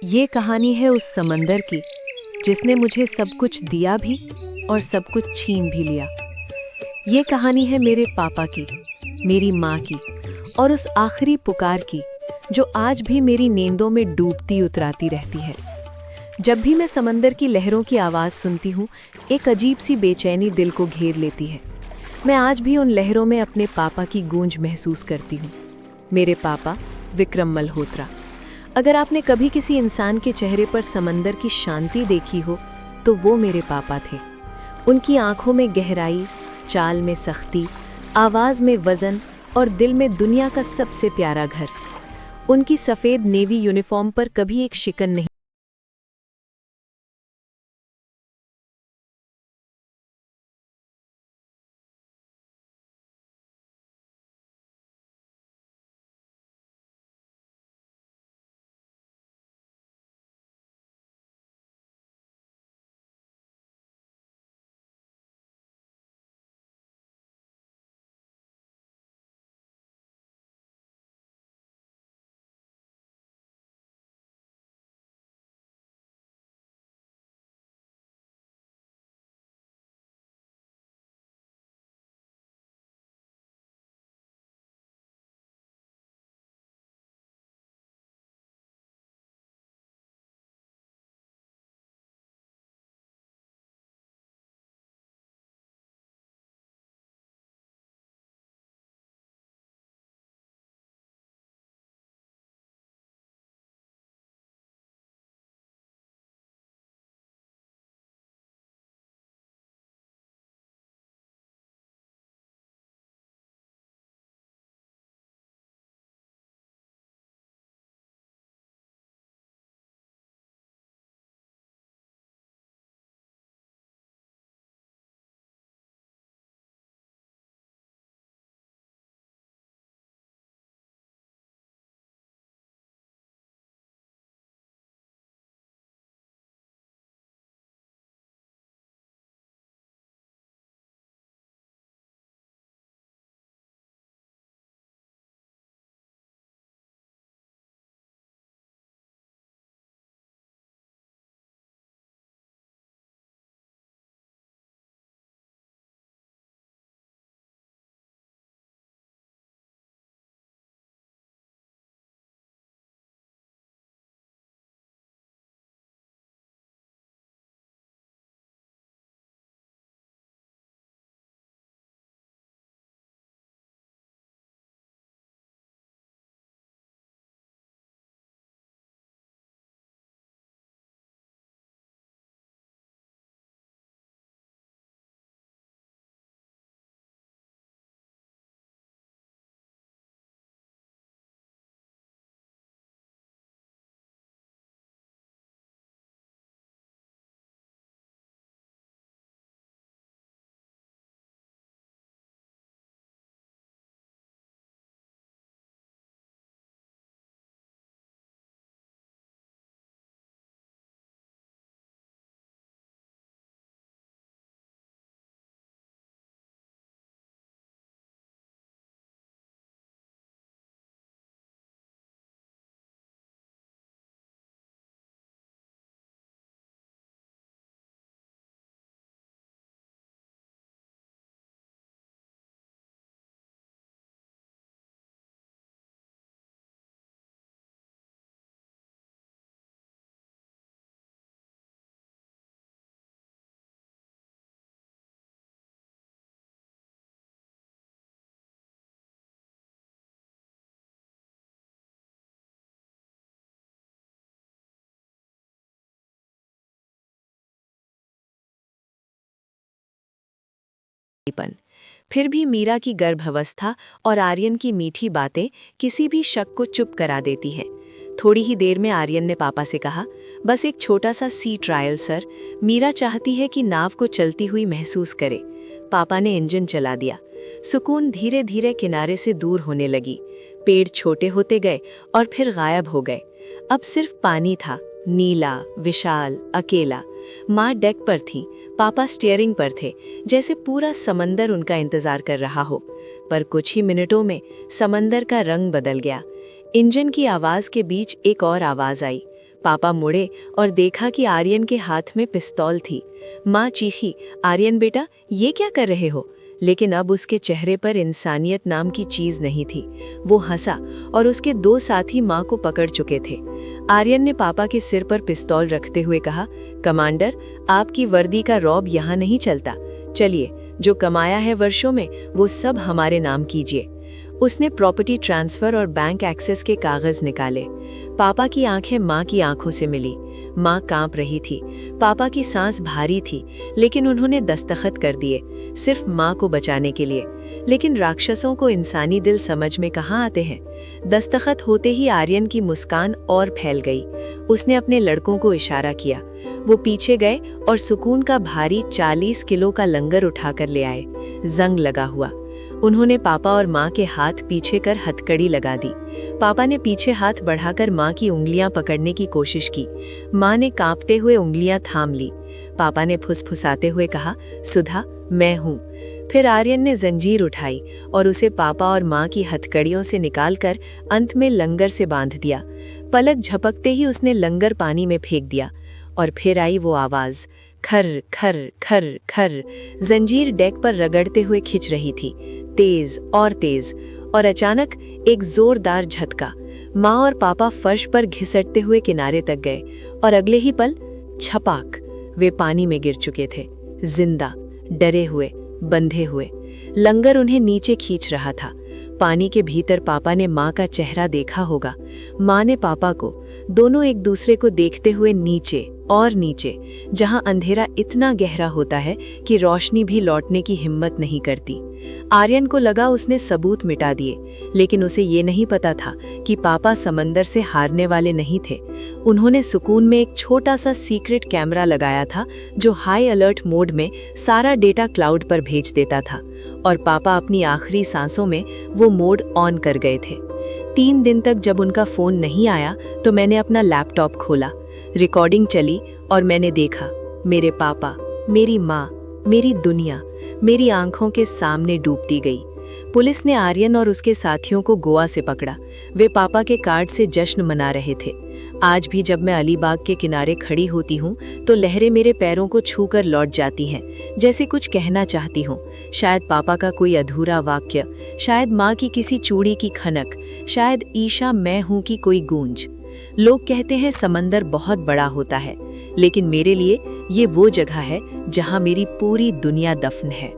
ये कहानी है उस समंदर की जिसने मुझे सब कुछ दिया भी और सब कुछ छीन भी लिया। ये कहानी है मेरे पापा की, मेरी माँ की और उस आखिरी पुकार की जो आज भी मेरी नींदों में डूबती उतराती रहती है। जब भी मैं समंदर की लहरों की आवाज़ सुनती हूँ, एक अजीब सी बेचैनी दिल को घेर लेती है। मैं आज भी उन लहरों में अपने पापा की गूंज महसूस करती हूँ। मेरे पापा विक्रम मल्होत्रा। अगर आपने कभी किसी इंसान के चेहरे पर समंदर की शांति देखी हो तो वो मेरे पापा थे। उनकी आंखों में गहराई, चाल में सख्ती, आवाज़ में वज़न और दिल में दुनिया का सबसे प्यारा घर। उनकी सफ़ेद नेवी यूनिफॉर्म पर कभी एक शिकन नहीं। फिर भी मीरा की गर्भावस्था और आर्यन की मीठी बातें किसी भी शक को चुप करा देती है। थोड़ी ही देर में आर्यन ने पापा से कहा, बस एक छोटा सा सी ट्रायल सर, मीरा चाहती है कि नाव को चलती हुई महसूस करे। पापा ने इंजन चला दिया। सुकून धीरे धीरे किनारे से दूर होने लगी। पेड़ छोटे होते गए और फिर गायब हो गए। अब सिर्फ पानी था, नीला, विशाल, अकेला। माँ डेक पर थी, पापा स्टीयरिंग पर थे, जैसे पूरा समंदर उनका इंतजार कर रहा हो। पर कुछ ही मिनटों में समंदर का रंग बदल गया। इंजन की आवाज़ के बीच एक और आवाज़ आई, पापा मुड़े और देखा कि आर्यन के हाथ में पिस्तौल थी। माँ चीखी, आर्यन बेटा, ये क्या कर रहे हो? लेकिन अब उसके चेहरे पर इंसानियत नाम की चीज नहीं थी। वो हंसा और उसके 2 साथी माँ को पकड़ चुके थे। आर्यन ने पापा के सिर पर पिस्तौल रखते हुए कहा, कमांडर, आपकी वर्दी का रौब यहाँ नहीं चलता। चलिए, जो कमाया है वर्षों में वो सब हमारे नाम कीजिए। उसने प्रॉपर्टी ट्रांसफर और बैंक एक्सेस के कागज निकाले। पापा की आंखें माँ की आंखों से मिली। माँ कांप रही थी। पापा की सांस भारी थी, लेकिन उन्होंने दस्तखत कर दिए, सिर्फ माँ को बचाने के लिए। लेकिन राक्षसों को इंसानी दिल समझ में कहाँ आते हैं। दस्तखत होते ही आर्यन की मुस्कान और फैल गई। उसने अपने लड़कों को इशारा किया। वो पीछे गए और सुकून का भारी 40 किलो का लंगर उठाकर ले आए, जंग लगा हुआ। उन्होंने पापा और माँ के हाथ पीछे कर हथकड़ी लगा दी। पापा ने पीछे हाथ बढ़ाकर माँ की उंगलियां पकड़ने की कोशिश की। माँ ने कांपते हुए उंगलियां थाम ली। पापा ने फुसफुसाते हुए कहा, सुधा, मैं हूँ। फिर आर्यन ने जंजीर उठाई और उसे पापा और माँ की हथकड़ियों से निकालकर अंत में लंगर से बांध दिया। पलक झपकते ही उसने लंगर पानी में फेंक दिया और फिर आई वो आवाज, खर खर खर खर। जंजीर डेक पर रगड़ते हुए खिंच रही थी, तेज और तेज। और अचानक एक जोरदार झटका। माँ और पापा फर्श पर घिसटते हुए किनारे तक गए और अगले ही पल छपाक, वे पानी में गिर चुके थे, जिंदा, डरे हुए, बंधे हुए। लंगर उन्हें नीचे खींच रहा था। पानी के भीतर पापा ने माँ का चेहरा देखा होगा, माँ ने पापा को, दोनों एक दूसरे को देखते हुए नीचे और नीचे, जहां अंधेरा इतना गहरा होता है कि रोशनी भी लौटने की हिम्मत नहीं करती। आर्यन को लगा उसने सबूत मिटा दिए, लेकिन उसे ये नहीं पता था कि पापा समंदर से हारने वाले नहीं थे। उन्होंने सुकून में एक छोटा सा सीक्रेट कैमरा लगाया था जो हाई अलर्ट मोड में सारा डेटा क्लाउड पर भेज देता था, और पापा अपनी आखिरी सांसों में वो मोड ऑन कर गए थे। 3 दिन तक जब उनका फोन नहीं आया तो मैंने अपना लैपटॉप खोला, रिकॉर्डिंग चली और मैंने देखा, मेरे पापा, मेरी माँ, मेरी दुनिया मेरी आंखों के सामने डूबती गई। पुलिस ने आर्यन और उसके साथियों को गोवा से पकड़ा। वे पापा के कार्ड से जश्न मना रहे थे। आज भी जब मैं अलीबाग के किनारे खड़ी होती हूँ तो लहरें मेरे पैरों को छूकर लौट जाती हैं, जैसे कुछ कहना चाहती हूँ। शायद पापा का कोई अधूरा वाक्य, शायद माँ की किसी चूड़ी की खनक, शायद ईशा मैं हूँ की कोई गूंज। लोग कहते हैं समंदर बहुत बड़ा होता है, लेकिन मेरे लिए ये वो जगह है जहाँ मेरी पूरी दुनिया दफन है।